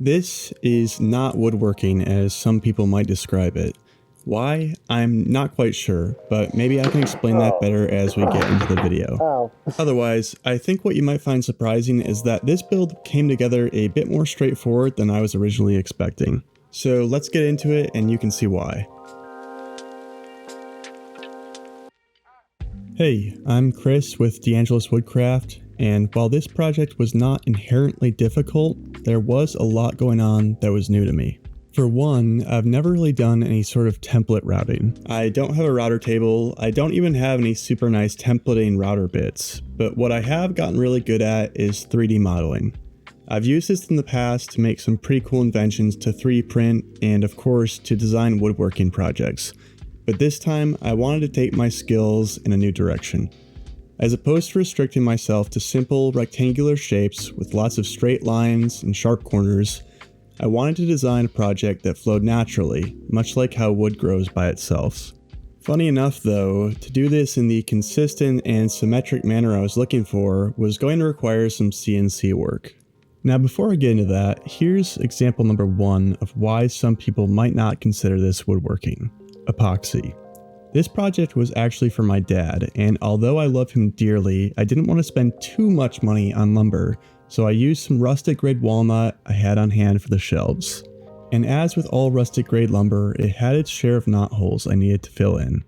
This is not woodworking as some people might describe it. Why? I'm not quite sure, but maybe I can explain that better as we get into the video. Otherwise, I think what you might find surprising is that this build came together a bit more straightforward than I was originally expecting. So let's get into it and you can see why. Hey, I'm Chris with D'Angelo's Woodcraft, and while this project was not inherently difficult, there was a lot going on that was new to me. For one, I've never really done any sort of template routing. I don't have a router table, I don't even have any super nice templating router bits, but what I have gotten really good at is 3D modeling. I've used this in the past to make some pretty cool inventions to 3D print and of course to design woodworking projects. But this time, I wanted to take my skills in a new direction. As opposed to restricting myself to simple rectangular shapes with lots of straight lines and sharp corners, I wanted to design a project that flowed naturally, much like how wood grows by itself. Funny enough though, to do this in the consistent and symmetric manner I was looking for was going to require some CNC work. Now before I get into that, here's example number 1 of why some people might not consider this woodworking. Epoxy. This project was actually for my dad, and although I love him dearly, I didn't want to spend too much money on lumber, so I used some rustic grade walnut I had on hand for the shelves. And as with all rustic grade lumber, it had its share of knot holes I needed to fill in.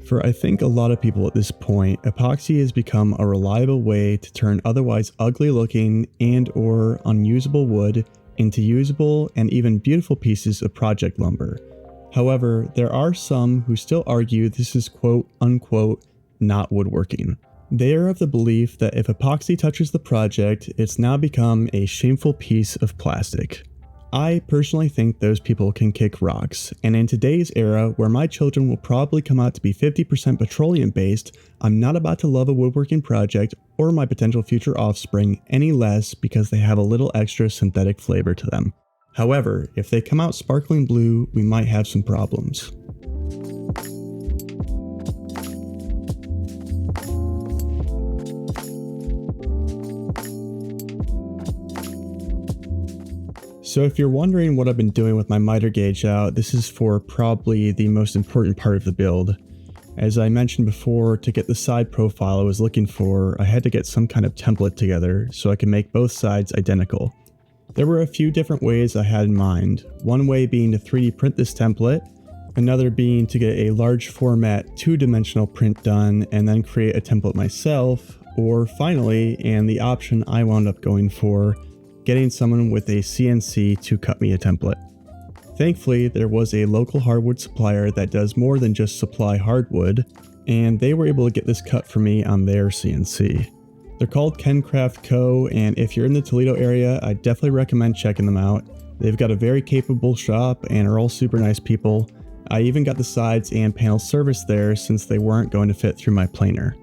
For I think a lot of people at this point, epoxy has become a reliable way to turn otherwise ugly looking and or unusable wood into usable and even beautiful pieces of project lumber. However, there are some who still argue this is quote unquote not woodworking. They are of the belief that if epoxy touches the project, it's now become a shameful piece of plastic. I personally think those people can kick rocks, and in today's era where my children will probably come out to be 50% petroleum based, I'm not about to love a woodworking project or my potential future offspring any less because they have a little extra synthetic flavor to them. However, if they come out sparkling blue, we might have some problems. So if you're wondering what I've been doing with my miter gauge out, this is for probably the most important part of the build. As I mentioned before, to get the side profile I was looking for, I had to get some kind of template together so I can make both sides identical. There were a few different ways I had in mind, one way being to 3D print this template, another being to get a large format 2-dimensional print done and then create a template myself, or finally, and the option I wound up going for, getting someone with a CNC to cut me a template. Thankfully, there was a local hardwood supplier that does more than just supply hardwood, and they were able to get this cut for me on their CNC. They're called KenCraft Co., and if you're in the Toledo area, I definitely recommend checking them out. They've got a very capable shop and are all super nice people. I even got the sides and panel serviced there since they weren't going to fit through my planer.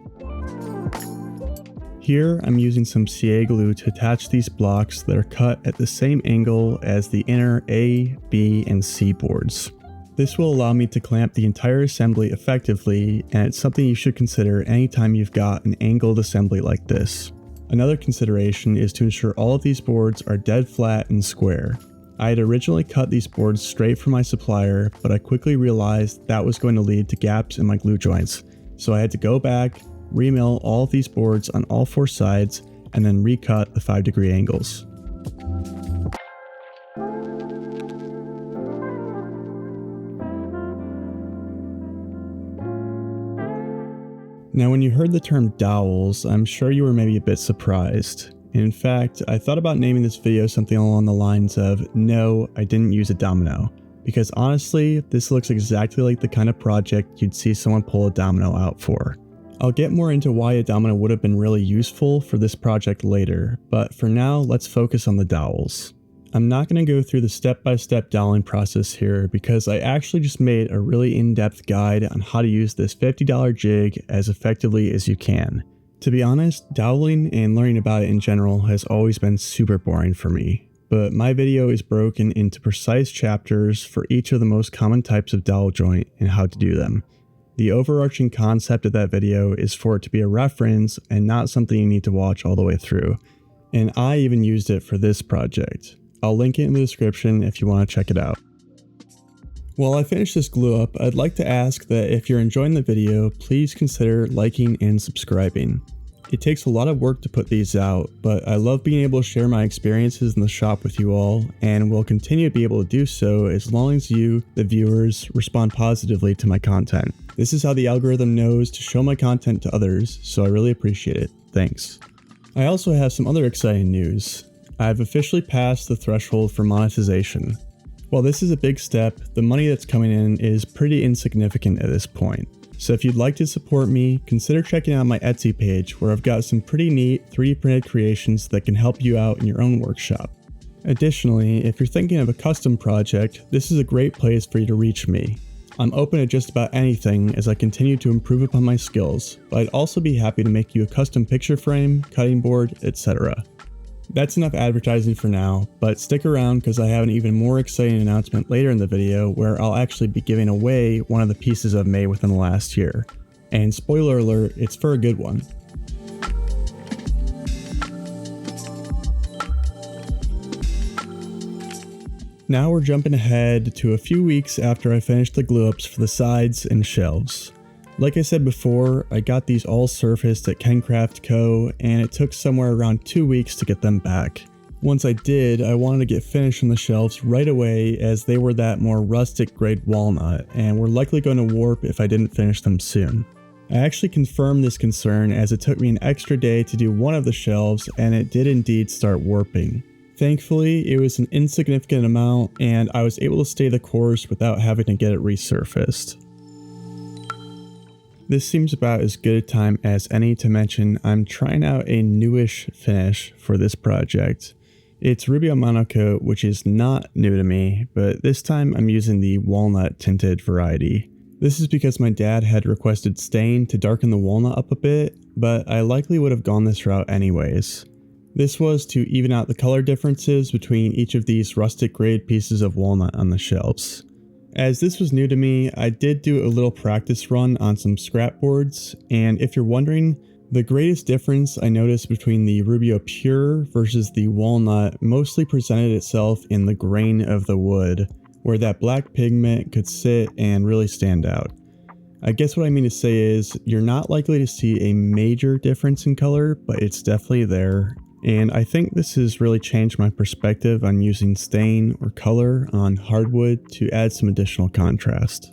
Here, I'm using some CA glue to attach these blocks that are cut at the same angle as the inner A, B, and C boards. This will allow me to clamp the entire assembly effectively, and it's something you should consider anytime you've got an angled assembly like this. Another consideration is to ensure all of these boards are dead flat and square. I had originally cut these boards straight from my supplier, but I quickly realized that was going to lead to gaps in my glue joints, so I had to go back, remill all of these boards on all 4 sides, and then recut the 5-degree angles. Now when you heard the term dowels, I'm sure you were maybe a bit surprised. In fact, I thought about naming this video something along the lines of, "No, I didn't use a domino," because honestly, this looks exactly like the kind of project you'd see someone pull a domino out for. I'll get more into why a domino would have been really useful for this project later, but for now, let's focus on the dowels. I'm not going to go through the step-by-step doweling process here because I actually just made a really in-depth guide on how to use this $50 jig as effectively as you can. To be honest, doweling and learning about it in general has always been super boring for me, but my video is broken into precise chapters for each of the most common types of dowel joint and how to do them. The overarching concept of that video is for it to be a reference and not something you need to watch all the way through, and I even used it for this project. I'll link it in the description if you want to check it out. While I finish this glue up, I'd like to ask that if you're enjoying the video, please consider liking and subscribing. It takes a lot of work to put these out, but I love being able to share my experiences in the shop with you all, and will continue to be able to do so as long as you, the viewers, respond positively to my content. This is how the algorithm knows to show my content to others, so I really appreciate it. Thanks. I also have some other exciting news. I've officially passed the threshold for monetization. While this is a big step, the money that's coming in is pretty insignificant at this point. So if you'd like to support me, consider checking out my Etsy page where I've got some pretty neat 3D printed creations that can help you out in your own workshop. Additionally, if you're thinking of a custom project, this is a great place for you to reach me. I'm open to just about anything as I continue to improve upon my skills, but I'd also be happy to make you a custom picture frame, cutting board, etc. That's enough advertising for now, but stick around because I have an even more exciting announcement later in the video where I'll actually be giving away one of the pieces I've made within the last year. And spoiler alert, it's for a good one. Now we're jumping ahead to a few weeks after I finished the glue ups for the sides and shelves. Like I said before, I got these all surfaced at Kencraft Co. and it took somewhere around 2 weeks to get them back. Once I did, I wanted to get finished on the shelves right away as they were that more rustic grade walnut and were likely going to warp if I didn't finish them soon. I actually confirmed this concern as it took me an extra day to do one of the shelves and it did indeed start warping. Thankfully, it was an insignificant amount and I was able to stay the course without having to get it resurfaced. This seems about as good a time as any to mention I'm trying out a newish finish for this project. It's Rubio Monocoat, which is not new to me, but this time I'm using the walnut tinted variety. This is because my dad had requested stain to darken the walnut up a bit, but I likely would have gone this route anyways. This was to even out the color differences between each of these rustic grade pieces of walnut on the shelves. As this was new to me, I did do a little practice run on some scrap boards, and if you're wondering, the greatest difference I noticed between the Rubio Pure versus the walnut mostly presented itself in the grain of the wood, where that black pigment could sit and really stand out. I guess what I mean to say is, you're not likely to see a major difference in color, but it's definitely there. And I think this has really changed my perspective on using stain or color on hardwood to add some additional contrast.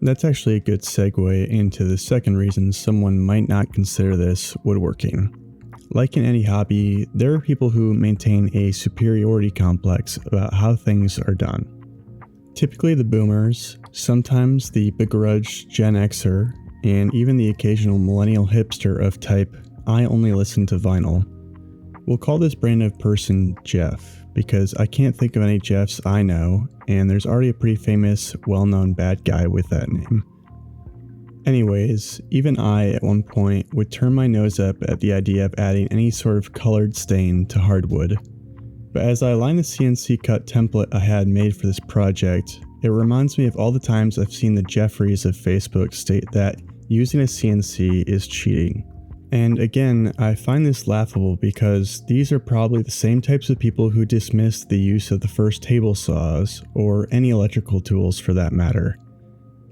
That's actually a good segue into the second reason someone might not consider this woodworking. Like in any hobby, there are people who maintain a superiority complex about how things are done. Typically the boomers, sometimes the begrudged Gen Xer, and even the occasional millennial hipster of type I only listen to vinyl. We'll call this brand of person Jeff, because I can't think of any Jeffs I know, and there's already a pretty famous, well-known bad guy with that name. Anyways, even I at one point would turn my nose up at the idea of adding any sort of colored stain to hardwood. But as I align the CNC cut template I had made for this project, it reminds me of all the times I've seen the Jeffries of Facebook state that using a CNC is cheating. And again, I find this laughable because these are probably the same types of people who dismissed the use of the first table saws, or any electrical tools for that matter.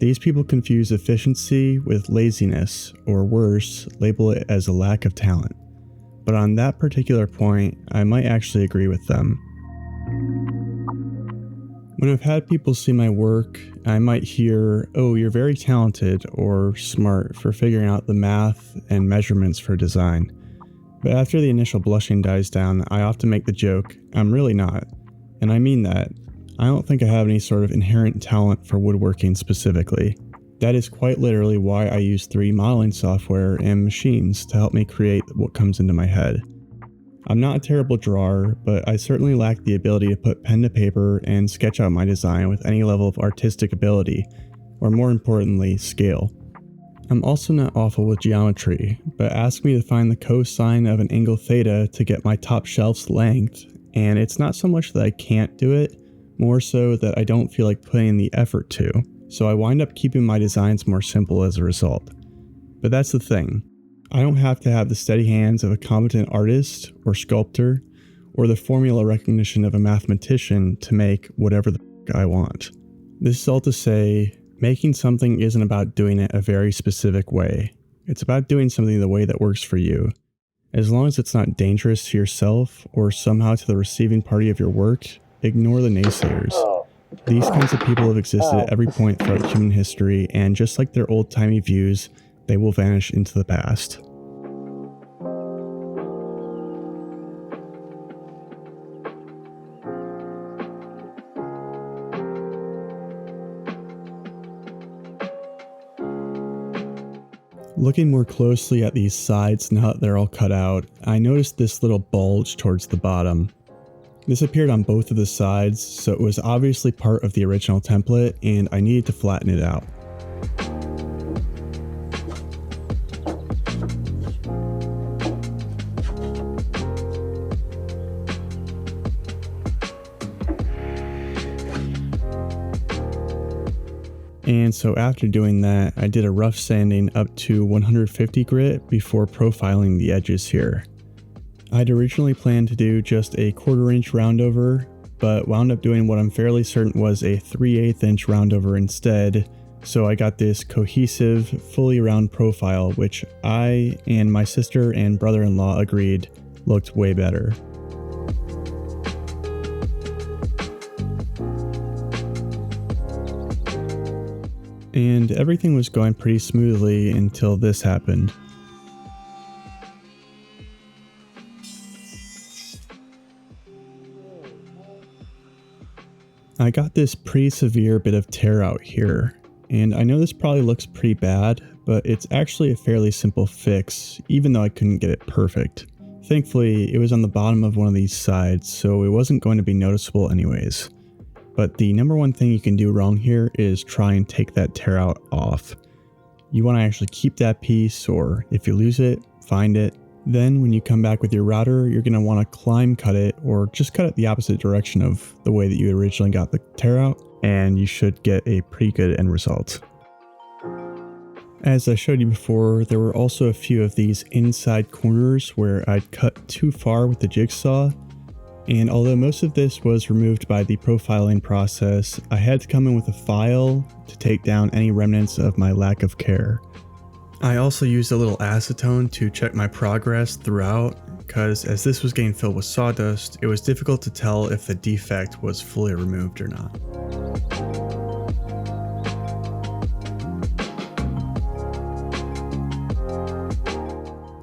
These people confuse efficiency with laziness, or worse, label it as a lack of talent. But on that particular point, I might actually agree with them. When I've had people see my work, I might hear, "Oh, you're very talented or smart for figuring out the math and measurements for design." But after the initial blushing dies down, I often make the joke, "I'm really not." And I mean that. I don't think I have any sort of inherent talent for woodworking specifically. That is quite literally why I use 3D modeling software and machines to help me create what comes into my head. I'm not a terrible drawer, but I certainly lack the ability to put pen to paper and sketch out my design with any level of artistic ability, or more importantly, scale. I'm also not awful with geometry, but ask me to find the cosine of an angle theta to get my top shelf's length, and it's not so much that I can't do it, more so that I don't feel like putting in the effort to, so I wind up keeping my designs more simple as a result. But that's the thing. I don't have to have the steady hands of a competent artist or sculptor or the formula recognition of a mathematician to make whatever the f I want. This is all to say, making something isn't about doing it a very specific way. It's about doing something the way that works for you. As long as it's not dangerous to yourself or somehow to the receiving party of your work, ignore the naysayers. These kinds of people have existed at every point throughout human history, and just like their old-timey views, they will vanish into the past. Looking more closely at these sides now that they're all cut out, I noticed this little bulge towards the bottom. This appeared on both of the sides, so it was obviously part of the original template, and I needed to flatten it out. And so after doing that, I did a rough sanding up to 150 grit before profiling the edges here. I'd originally planned to do just a 1/4 inch roundover, but wound up doing what I'm fairly certain was a 3/8 inch roundover instead, so I got this cohesive, fully round profile, which I and my sister and brother-in-law agreed looked way better. And everything was going pretty smoothly until this happened. I got this pretty severe bit of tear out here, and I know this probably looks pretty bad, but it's actually a fairly simple fix, even though I couldn't get it perfect. Thankfully, it was on the bottom of one of these sides, so it wasn't going to be noticeable anyways. But the number one thing you can do wrong here is try and take that tear out off. You want to actually keep that piece, or if you lose it, find it. Then when you come back with your router, you're going to want to climb cut it, or just cut it the opposite direction of the way that you originally got the tear out, and you should get a pretty good end result. As I showed you before, there were also a few of these inside corners where I'd cut too far with the jigsaw, and although most of this was removed by the profiling process, I had to come in with a file to take down any remnants of my lack of care. I also used a little acetone to check my progress throughout, because as this was getting filled with sawdust, it was difficult to tell if the defect was fully removed or not.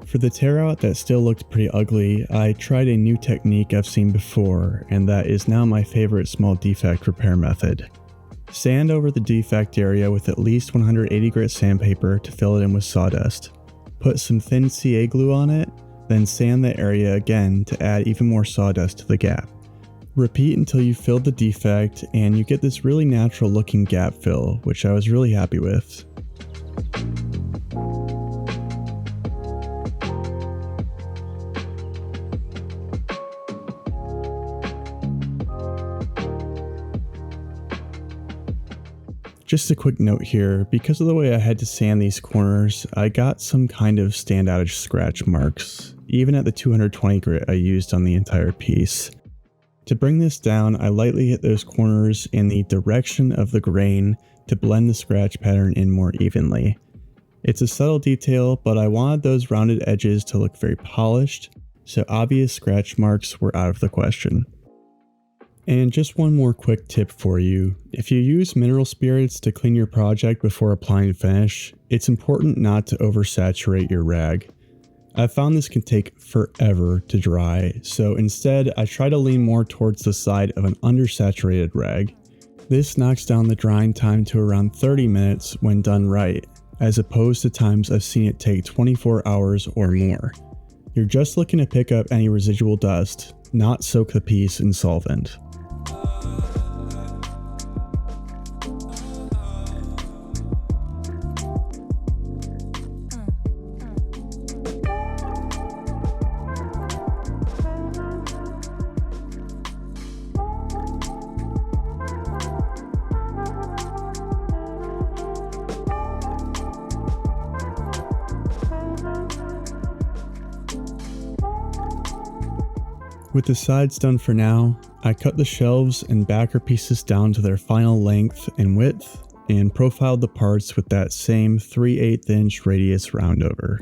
For the tear out that still looked pretty ugly, I tried a new technique I've seen before, and that is now my favorite small defect repair method. Sand over the defect area with at least 180 grit sandpaper to fill it in with sawdust. Put some thin CA glue on it, then sand the area again to add even more sawdust to the gap. Repeat until you fill the defect and you get this really natural looking gap fill, which I was really happy with. Just a quick note here, because of the way I had to sand these corners, I got some kind of standoutish scratch marks, even at the 220 grit I used on the entire piece. To bring this down, I lightly hit those corners in the direction of the grain to blend the scratch pattern in more evenly. It's a subtle detail, but I wanted those rounded edges to look very polished, so obvious scratch marks were out of the question. And just one more quick tip for you. If you use mineral spirits to clean your project before applying finish, it's important not to oversaturate your rag. I've found this can take forever to dry, so instead I try to lean more towards the side of an undersaturated rag. This knocks down the drying time to around 30 minutes when done right, as opposed to times I've seen it take 24 hours or more. You're just looking to pick up any residual dust, not soak the piece in solvent. With the sides done for now, I cut the shelves and backer pieces down to their final length and width and profiled the parts with that same 3/8 inch radius roundover.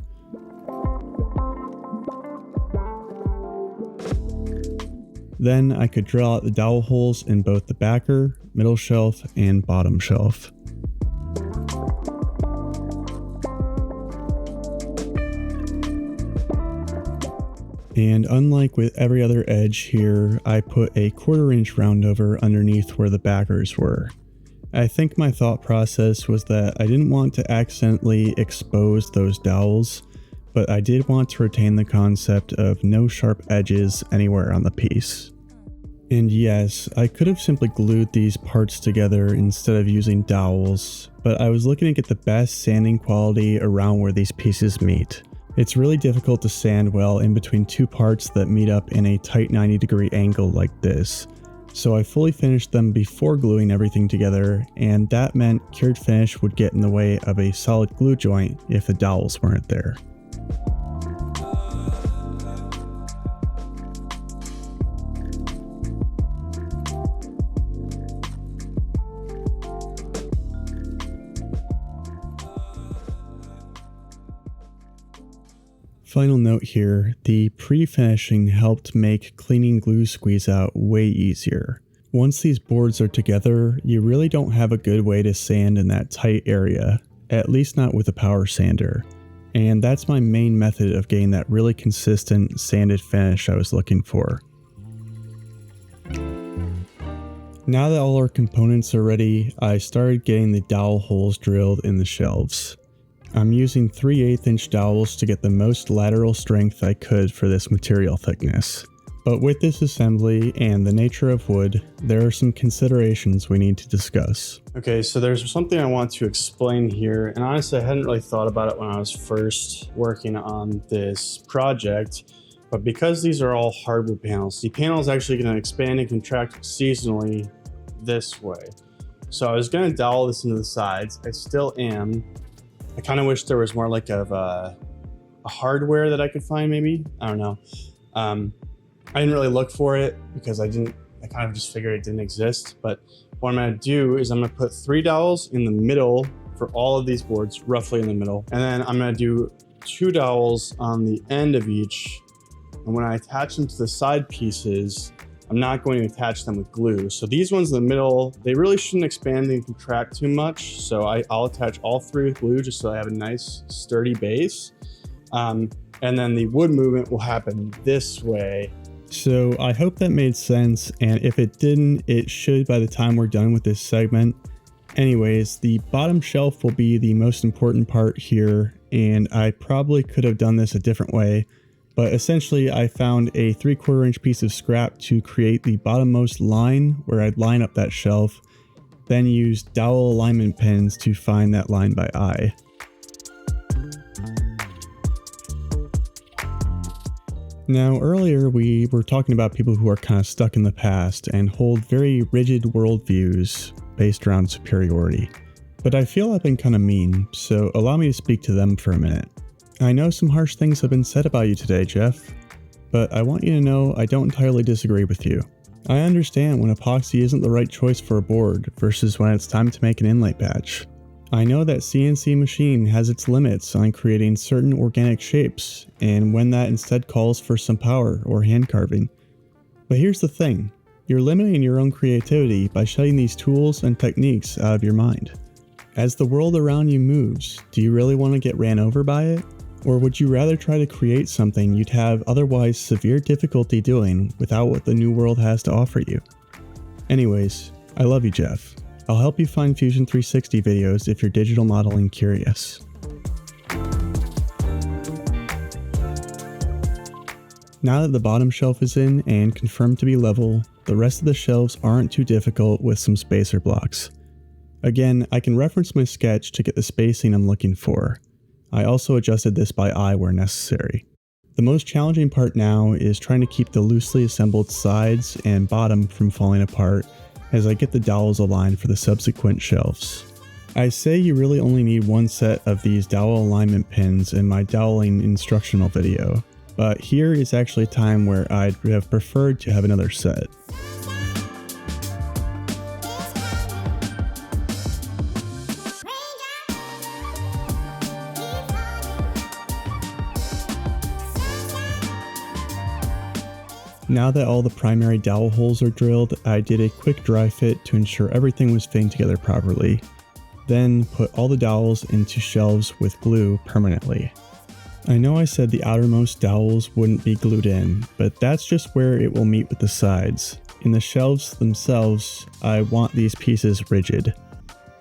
Then I could drill out the dowel holes in both the backer, middle shelf, and bottom shelf. And unlike with every other edge here, I put a 1/4 inch roundover underneath where the backers were. I think my thought process was that I didn't want to accidentally expose those dowels, but I did want to retain the concept of no sharp edges anywhere on the piece. And yes, I could have simply glued these parts together instead of using dowels, but I was looking to get the best sanding quality around where these pieces meet. It's really difficult to sand well in between two parts that meet up in a tight 90-degree angle like this, so I fully finished them before gluing everything together, and that meant cured finish would get in the way of a solid glue joint if the dowels weren't there. Final note here, the pre-finishing helped make cleaning glue squeeze out way easier. Once these boards are together, you really don't have a good way to sand in that tight area, at least not with a power sander. And that's my main method of getting that really consistent sanded finish I was looking for. Now that all our components are ready, I started getting the dowel holes drilled in the shelves. I'm using 3/8 inch dowels to get the most lateral strength I could for this material thickness. But with this assembly and the nature of wood, there are some considerations we need to discuss. Okay, so there's something I want to explain here, and honestly I hadn't really thought about it when I was first working on this project, but because these are all hardwood panels, the panel is actually going to expand and contract seasonally this way. So I was going to dowel this into the sides, I still am. I kind of wish there was more like of a hardware that I could find maybe. I don't know. I didn't really look for it because I kind of just figured it didn't exist. But what I'm going to do is I'm going to put 3 dowels in the middle for all of these boards, roughly in the middle. And then I'm going to do 2 dowels on the end of each. And when I attach them to the side pieces, I'm not going to attach them with glue. So these ones in the middle, they really shouldn't expand and contract too much. So I'll attach all 3 with glue just so I have a nice sturdy base. And then the wood movement will happen this way. So I hope that made sense. And if it didn't, it should by the time we're done with this segment. Anyways, the bottom shelf will be the most important part here. And I probably could have done this a different way. But essentially, I found a 3/4 inch piece of scrap to create the bottommost line where I'd line up that shelf, then use dowel alignment pins to find that line by eye. Now earlier we were talking about people who are kind of stuck in the past and hold very rigid worldviews based around superiority. But I feel I've been kind of mean, so allow me to speak to them for a minute. I know some harsh things have been said about you today, Jeff, but I want you to know I don't entirely disagree with you. I understand when epoxy isn't the right choice for a board versus when it's time to make an inlay patch. I know that CNC machine has its limits on creating certain organic shapes, and when that instead calls for some power or hand carving. But here's the thing, you're limiting your own creativity by shutting these tools and techniques out of your mind. As the world around you moves, do you really want to get ran over by it? Or would you rather try to create something you'd have otherwise severe difficulty doing without what the new world has to offer you? Anyways, I love you, Jeff. I'll help you find Fusion 360 videos if you're digital modeling curious. Now that the bottom shelf is in and confirmed to be level, the rest of the shelves aren't too difficult with some spacer blocks. Again, I can reference my sketch to get the spacing I'm looking for. I also adjusted this by eye where necessary. The most challenging part now is trying to keep the loosely assembled sides and bottom from falling apart as I get the dowels aligned for the subsequent shelves. I say you really only need 1 set of these dowel alignment pins in my doweling instructional video, but here is actually a time where I'd have preferred to have another set. Now that all the primary dowel holes are drilled, I did a quick dry fit to ensure everything was fitting together properly. Then put all the dowels into shelves with glue permanently. I know I said the outermost dowels wouldn't be glued in, but that's just where it will meet with the sides. In the shelves themselves, I want these pieces rigid.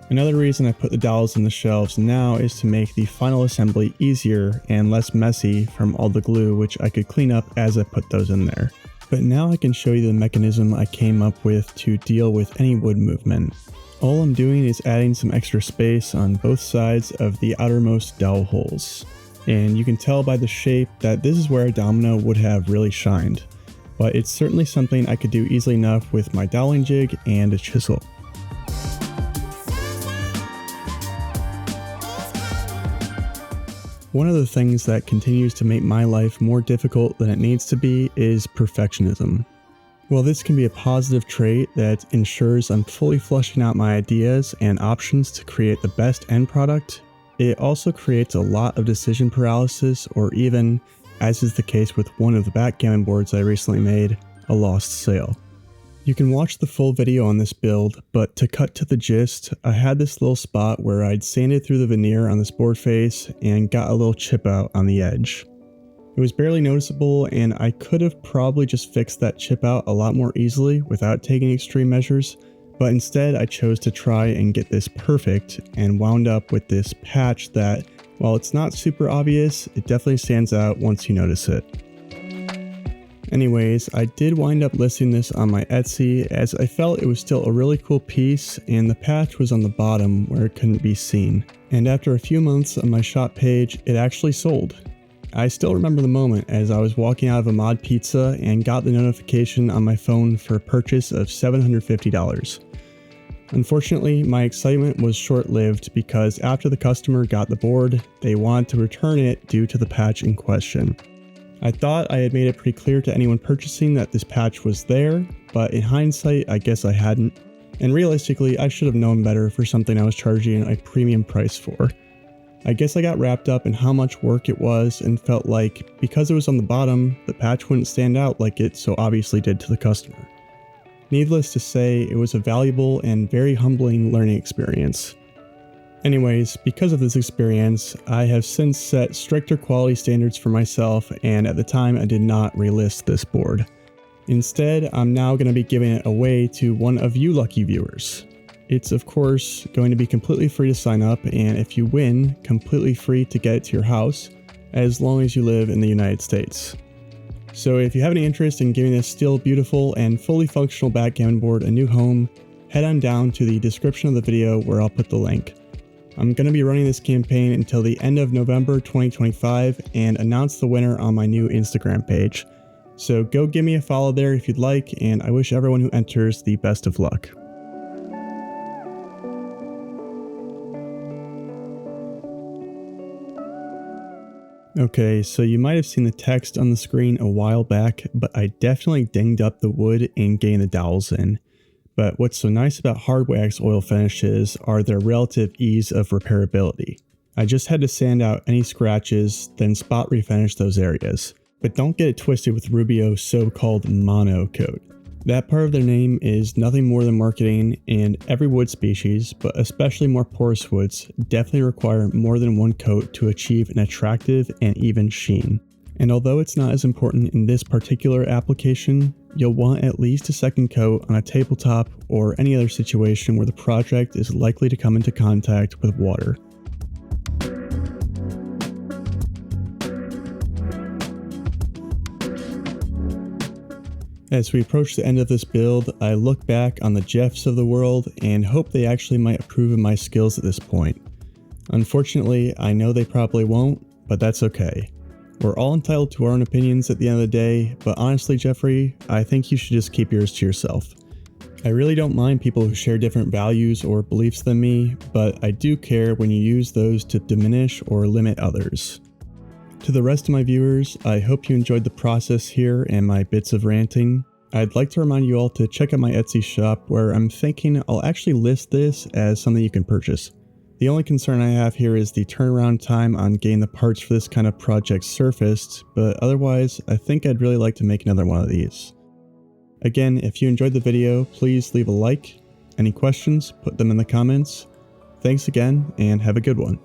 Another reason I put the dowels in the shelves now is to make the final assembly easier and less messy from all the glue, which I could clean up as I put those in there. But now I can show you the mechanism I came up with to deal with any wood movement. All I'm doing is adding some extra space on both sides of the outermost dowel holes. And you can tell by the shape that this is where a domino would have really shined. But it's certainly something I could do easily enough with my doweling jig and a chisel. One of the things that continues to make my life more difficult than it needs to be is perfectionism. While this can be a positive trait that ensures I'm fully fleshing out my ideas and options to create the best end product, it also creates a lot of decision paralysis, or even, as is the case with one of the backgammon boards I recently made, a lost sale. You can watch the full video on this build, but to cut to the gist, I had this little spot where I'd sanded through the veneer on this board face and got a little chip out on the edge. It was barely noticeable, and I could have probably just fixed that chip out a lot more easily without taking extreme measures, but instead I chose to try and get this perfect and wound up with this patch that, while it's not super obvious, it definitely stands out once you notice it. Anyways, I did wind up listing this on my Etsy as I felt it was still a really cool piece and the patch was on the bottom where it couldn't be seen. And after a few months on my shop page, it actually sold. I still remember the moment as I was walking out of a mod pizza and got the notification on my phone for a purchase of $750. Unfortunately, my excitement was short-lived because after the customer got the board, they wanted to return it due to the patch in question. I thought I had made it pretty clear to anyone purchasing that this patch was there, but in hindsight, I guess I hadn't. And realistically, I should have known better for something I was charging a premium price for. I guess I got wrapped up in how much work it was and felt like, because it was on the bottom, the patch wouldn't stand out like it so obviously did to the customer. Needless to say, it was a valuable and very humbling learning experience. Anyways, because of this experience, I have since set stricter quality standards for myself, and at the time I did not relist this board. Instead, I'm now going to be giving it away to one of you lucky viewers. It's of course going to be completely free to sign up, and if you win, completely free to get it to your house, as long as you live in the United States. So if you have any interest in giving this still beautiful and fully functional backgammon board a new home, head on down to the description of the video where I'll put the link. I'm going to be running this campaign until the end of November 2025 and announce the winner on my new Instagram page. So go give me a follow there if you'd like, and I wish everyone who enters the best of luck. Okay, so you might have seen the text on the screen a while back, but I definitely dinged up the wood in getting the dowels in. But what's so nice about hard wax oil finishes are their relative ease of repairability. I just had to sand out any scratches, then spot refinish those areas. But don't get it twisted with Rubio's so-called mono coat. That part of their name is nothing more than marketing, and every wood species, but especially more porous woods, definitely require more than one coat to achieve an attractive and even sheen. And although it's not as important in this particular application, you'll want at least a second coat on a tabletop or any other situation where the project is likely to come into contact with water. As we approach the end of this build, I look back on the Jeffs of the world and hope they actually might approve of my skills at this point. Unfortunately, I know they probably won't, but that's okay. We're all entitled to our own opinions at the end of the day, but honestly, Jeffrey, I think you should just keep yours to yourself. I really don't mind people who share different values or beliefs than me, but I do care when you use those to diminish or limit others. To the rest of my viewers, I hope you enjoyed the process here and my bits of ranting. I'd like to remind you all to check out my Etsy shop where I'm thinking I'll actually list this as something you can purchase. The only concern I have here is the turnaround time on getting the parts for this kind of project surfaced, but otherwise I think I'd really like to make another one of these. Again, if you enjoyed the video, please leave a like. Any questions, put them in the comments. Thanks again, and have a good one.